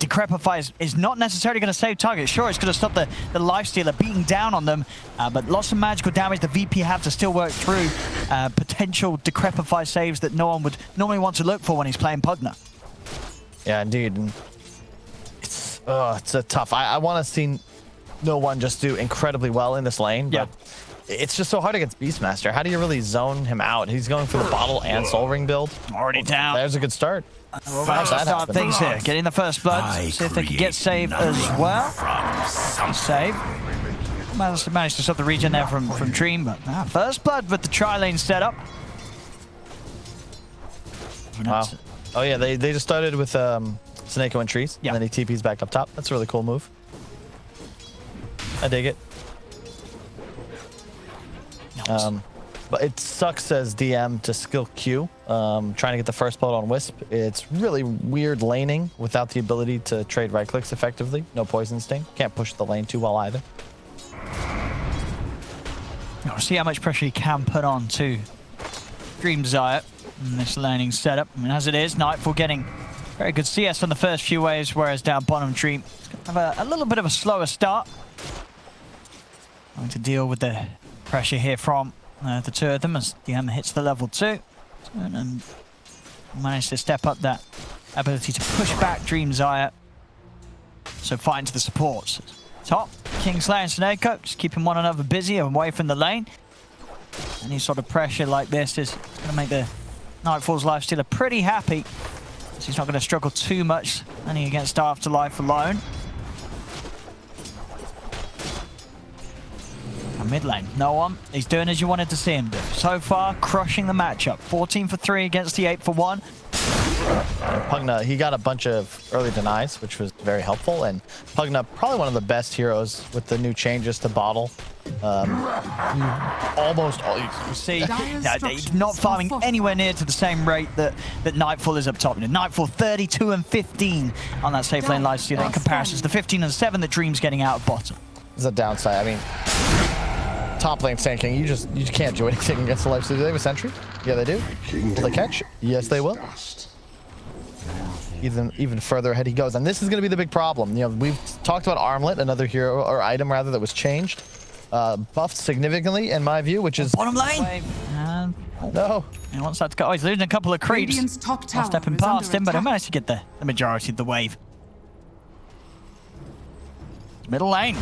Decrepify is not necessarily going to save target. Sure, it's going to stop the Lifestealer beating down on them, but lots of magical damage the VP have to still work through. Potential Decrepify saves that no one would normally want to look for when he's playing Pugna. Yeah, indeed. And it's a tough. I want to see no one just do incredibly well in this lane, but it's just so hard against Beastmaster. How do you really zone him out? He's going for the bottle and Soul Ring build. Already down. There's a good start. We'll start things here. Getting the first blood. See if they can get save as well. Save. Managed to stop the regen there from Dream, but first blood with the tri-lane setup. Wow. Oh yeah, they just started with Snako and trees, and then he TP's back up top. That's a really cool move. I dig it. But it sucks as DM to skill Q, trying to get the first blood on Wisp. It's really weird laning without the ability to trade right clicks effectively. No poison sting. Can't push the lane too well either. We'll see how much pressure he can put on to Dream Zaya in this laning setup. I mean, as it is, Nightfall getting very good CS on the first few waves, whereas down bottom Dream have a little bit of a slower start. Going to deal with the pressure here from the two of them as DM hits the level 2 and managed to step up that ability to push back Dream Zaya. So fighting to the supports. Top, Kingslayer and Snako just keeping one another busy and away from the lane. Any sort of pressure like this is going to make the Nightfall's Lifestealer pretty happy. So he's not going to struggle too much landing against Afterlife alone. Mid lane, no one. He's doing as you wanted to see him do. So far, crushing the matchup. 14 for 3 against the 8 for 1. Pugna, he got a bunch of early denies, which was very helpful. And Pugna, probably one of the best heroes with the new changes to bottle. Almost all you see. He's not farming anywhere near to the same rate that Nightfall is up top. Nightfall 32 and 15 on that safe lane Lifestealer in comparison to the 15 and 7 that Dream's getting out of bottom. There's a downside. I mean, top lane Sand King, you can't do anything against the Lifestealer. Do they have a sentry? Yeah, they do. Will they catch? Yes, they will. Even further ahead he goes, and this is going to be the big problem. You know, we've talked about Armlet, another hero or item rather that was changed, buffed significantly in my view, which is bottom lane. No, he wants that to go. Oh, he's losing a couple of creeps. Stepping past him, but he managed to get the majority of the wave. Middle lane.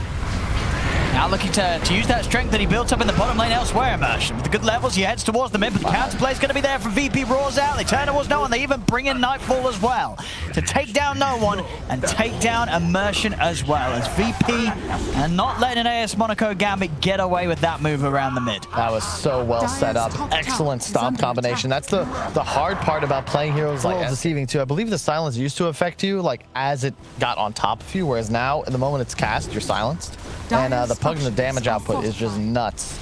Now looking to use that strength that he built up in the bottom lane elsewhere, Immersion. With the good levels, he heads towards the mid, but the counterplay is going to be there from VP. Roars out. They turn towards no one. They even bring in Nightfall as well to take down no one and take down Immersion as well as VP and not letting an AS Monaco Gambit get away with that move around the mid. That was so well set up. Excellent stomp combination. That's the hard part about playing heroes like deceiving too. I believe the silence used to affect you like as it got on top of you, whereas now, in the moment it's cast, you're silenced. And the Pugna damage output is just nuts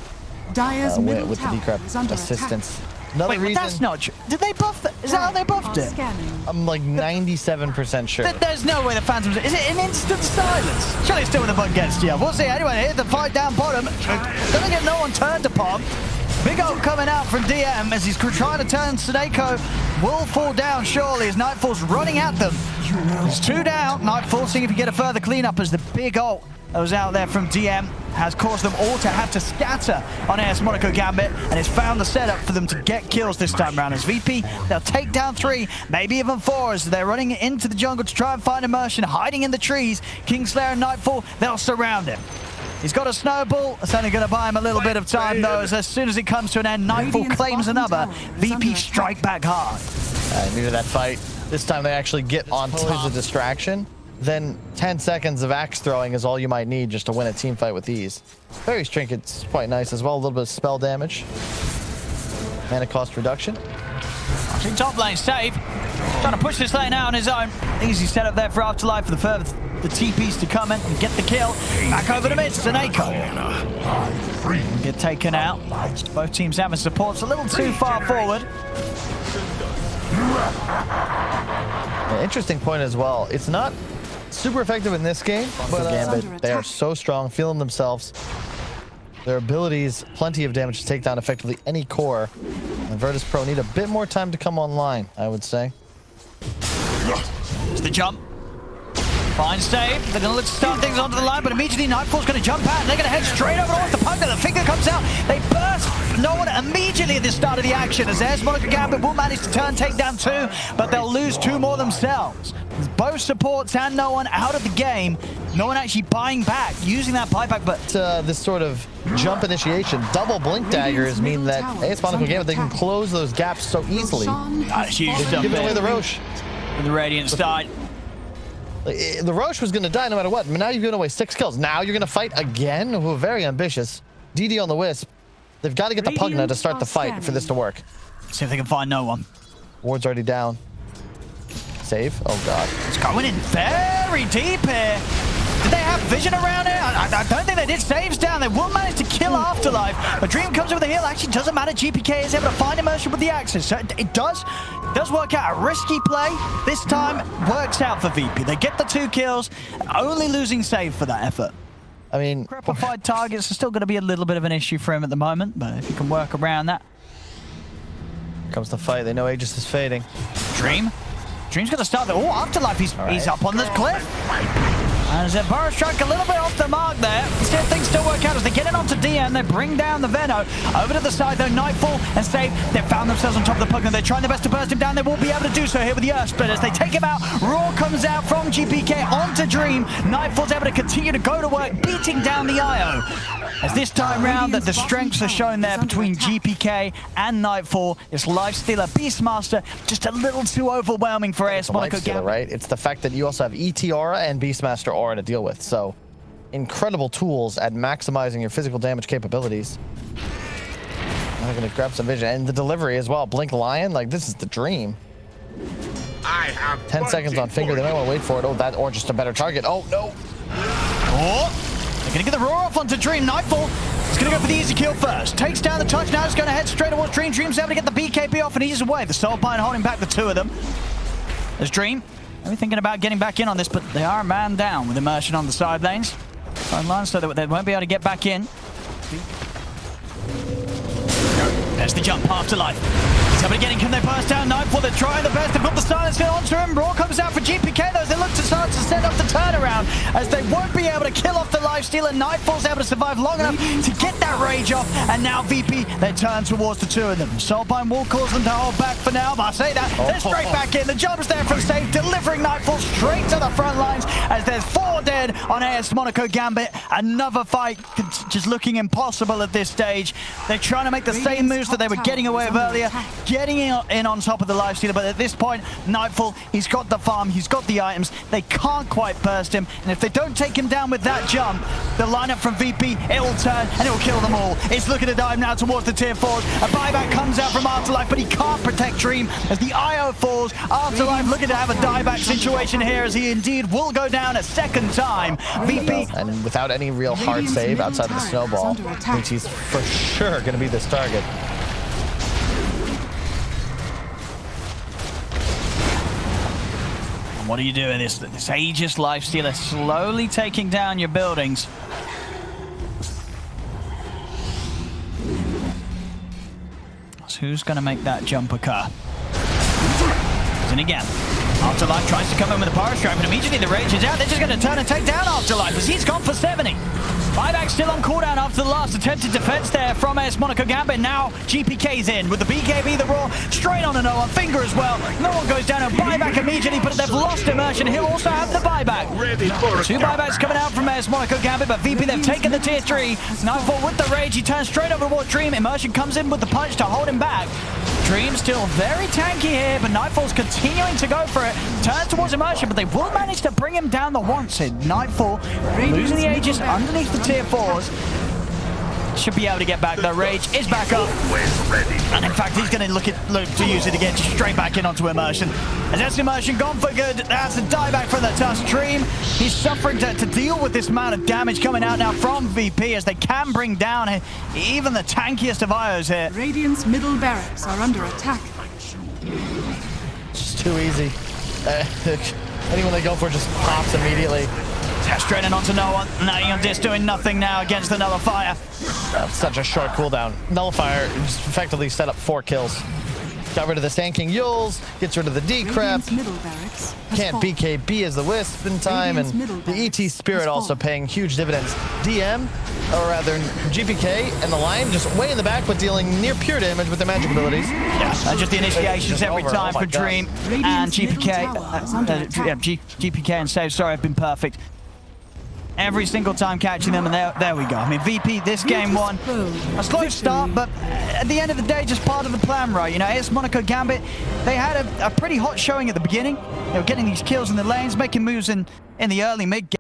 with the decrep assistance. Another reason. That's not true. Did they buff that? Is that how they buffed it? I'm like 97% sure. There's no way the Phantoms. Is it an instant silence? Surely it's still with the bug against you. We'll see. Anyway, hit the fight down bottom. Gonna get no one turned upon. Big ult coming out from DM as he's trying to turn Snako. Will fall down surely as Nightfall's running at them. It's 2 down. Nightfall seeing if he can get a further cleanup as the big ult that was out there from DM has caused them all to have to scatter on AS Monaco Gambit, and it's found the setup for them to get kills this time around. As VP, they'll take down 3, maybe even 4 as they're running into the jungle to try and find Immersion, hiding in the trees. Kingslayer and Nightfall, they'll surround him. He's got a snowball. It's only going to buy him a little bit of time, though, as soon as it comes to an end, Nightfall claims another. VP strike back hard. I needed that fight. This time they actually get on top of the distraction. Then 10 seconds of axe throwing is all you might need just to win a team fight with ease. Fairy's Trinket's quite nice as well. A little bit of spell damage. Mana cost reduction. Watching top lane save. Trying to push this lane out on his own. Easy setup there for Afterlife for the TPs to come in and get the kill. Back over the mid, Snako. Get taken out. Both teams having supports a little too far forward. An interesting point as well. It's not super effective in this game, but Gambit, they are so strong, feeling themselves. Their abilities, plenty of damage to take down effectively any core. And Virtus.pro need a bit more time to come online, I would say. It's the jump. Fine save. They're going to look to start things onto the line, but immediately Nightfall's going to jump out, and they're going to head straight over towards the Pugner. The finger comes out. They burst no one immediately at the start of the action, as AS.GMB will manage to take down 2, but they'll lose 2 more themselves. Both supports and no one out of the game. No one actually buying back, using that buyback, but this sort of jump initiation, double blink daggers mean that AS.GMB, they can close those gaps so easily. Huge stuff. Giving away the Roche. And the Radiant died. The Roche was going to die no matter what, but now you've given away 6 kills. Now you're going to fight again? Who are very ambitious. DD on the Wisp. They've got to get the Pugna to start the fight for this to work. See if they can find no one. Ward's already down. Save. Oh, God. It's going in very deep here. Did they have vision around it? I don't think they did. Saves down. They will manage to kill Afterlife. But Dream comes over the hill. Actually, doesn't matter. GPK is able to find immersion with the axes. So it does work out. A risky play. This time works out for VP. They get the 2 kills. Only losing save for that effort. I mean, Crepified targets are still going to be a little bit of an issue for him at the moment. But if you can work around that. Here comes the fight. They know Aegis is fading. Dream's going to start. Oh, Afterlife. He's up on the cliff. And as a burrow strike a little bit off the mark there. Still things still work out as they get it onto DM. They bring down the Veno. Over to the side though, Nightfall and Save. They've found themselves on top of the Pugna. They're trying their best to burst him down. They won't be able to do so here with the Earth Splitters. They take him out. Roar comes out from GPK onto Dream. Nightfall's able to continue to go to work, beating down the IO. As this time round that the strengths are shown there between GPK and Nightfall. This Lifestealer Beastmaster just a little too overwhelming for AS.GMB. Right? It's the fact that you also have ET Aura and Beastmaster Aura to deal with. So incredible tools at maximizing your physical damage capabilities. I'm going to grab some vision. And the delivery as well. Blink Lion, like this is the dream. I have 10 seconds on finger. They might want to wait for it. Oh, that or just a better target. Oh, no. Oh, they're going to get the roar off onto Dream. Nightfall is going to go for the easy kill first. Takes down the touch. Now it's going to head straight towards Dream. Dream's able to get the BKB off and eases away. The Soulbind holding back the 2 of them. There's Dream. Maybe thinking about getting back in on this, but they are a man down with immersion on the side lanes. Sidelines, so they won't be able to get back in. There's the jump, Afterlife. He's able to get in. Can they burst down? Nightfall, they're trying the best. They've got the silence onto him. Roar comes out for GPK, though. They look to start to set up the turnaround, as they won't be able to kill off the Lifestealer. Nightfall's able to survive long enough to get that rage off, and now VP, they turn towards the 2 of them. Soulbind will cause them to hold back for now, but I say that, they're straight back in. The jump's there from Save, delivering Nightfall straight to the front lines, as there's 4 dead on AS.GMB. Another fight just looking impossible at this stage. They're trying to make the same moves that they were getting away with earlier, getting in on top of the Lifestealer, but at this point, Nightfall, he's got the farm, he's got the items, they can't quite burst him, and if they don't take him down with that jump, the lineup from VP, it will turn and it will kill them all. It's looking to dive now towards the tier 4s. A buyback comes out from Afterlife, but he can't protect Dream as the IO falls. Afterlife looking to have a dieback situation here, as he indeed will go down a second time. VP, and without any real hard save outside of the snowball, thinks he's for sure going to be this target. what are you doing? This Aegis Lifestealer slowly taking down your buildings. So who's going to make that jump occur? And again, Afterlife tries to come in with a power strike, but immediately the rage is out. They're just going to turn and take down Afterlife as he's gone for 70. Buyback still on cooldown after the last attempted defense there from AS.GMB. Now GPK's in with the BKB, the Roar, straight on to no one. Finger as well. No one goes down and buyback immediately, but they've lost immersion. He'll also have the buyback. Two buybacks coming out from AS.GMB, but VP, they've taken the tier 3. Nightfall with the rage. He turns straight over towards Dream. Immersion comes in with the punch to hold him back. Dream still very tanky here, but Nightfall's continuing to go for it. Turns towards Immersion, but they will manage to bring him down the once in. Nightfall losing the Aegis underneath the tier 4s. Should be able to get back. The rage is back up. And in fact, he's going to look to use it again, just straight back in onto Immersion. And that's Immersion gone for good. That's a dieback from the Tusk. Dream, he's suffering to deal with this amount of damage coming out now from VP, as they can bring down even the tankiest of IOs here. Radiant's middle barracks are under attack. It's just too easy. Anyone they go for just pops immediately. Straight in onto no one. Now just doing nothing now against the Nullifier. Such a short cooldown. Nullifier just effectively set up 4 kills. Got rid of the Sand King Yules, gets rid of the D-Crep. Radiant's middle barracks has Can't fallen. BKB as the Wisp in time, and Radiant's middle the ET barracks Spirit has also fallen. paying huge dividends. DM, or rather GPK, and the Lion just way in the back, but dealing near pure damage with their magic abilities. Just the initiations Just every over. time Oh my for God. Dream and Radiant's middle GPK. tower is under attack. GPK and Save, sorry, have been perfect. Every single time catching them, and there we go. I mean, VP, this game won. A slow start, but at the end of the day, just part of the plan, right? You know, AS Monaco Gambit, they had a pretty hot showing at the beginning. They were getting these kills in the lanes, making moves in the early mid game.